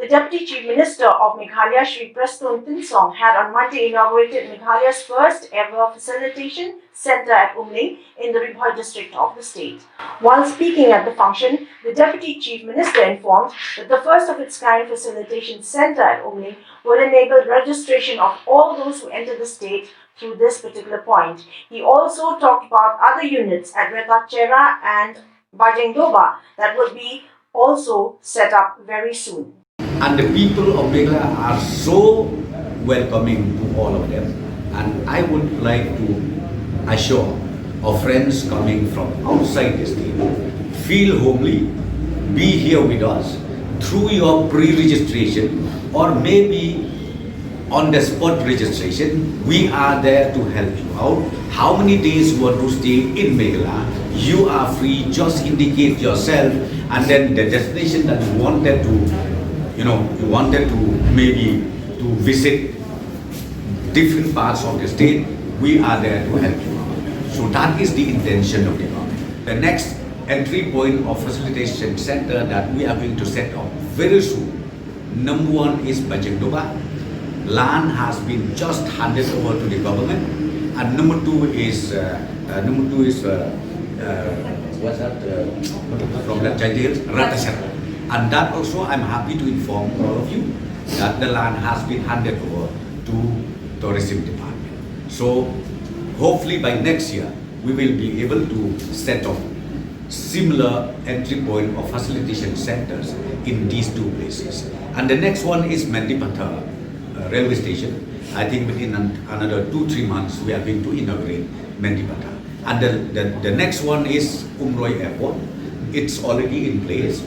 The Deputy Chief Minister of Meghalaya, Shri Prastun Tinsong, had on Monday inaugurated Meghalaya's first ever facilitation centre at Umling in the Ribhoi district of the state. While speaking at the function, the Deputy Chief Minister informed that the first of its kind facilitation centre at Umling would enable registration of all those who enter the state through this particular point. He also talked about other units at Retachera and Bajengdoba that would be also set up very soon. And the people of Meghalaya are so welcoming to all of them. And I would like to assure our friends coming from outside the state, feel homely, be here with us through your pre-registration or maybe on the spot registration. We are there to help you out. How many days you want to stay in Meghalaya, you are free, just indicate yourself and then the destination that you wanted to maybe to visit different parts of the state, we are there to help you out. So that is the intention of the government. The next entry point of facilitation center that we are going to set up very soon. Number one is Bajengdoba. Land has been just handed over to the government, and number two is from the Ratachera. And that also I'm happy to inform all of you that the land has been handed over to tourism department. So hopefully by next year we will be able to set up similar entry point of facilitation centers in these two places. And the next one is Mendipatha railway station. I think within another 2-3 months we are going to inaugurate Mendipatha. And the next one is Umroi Airport. It's already in place.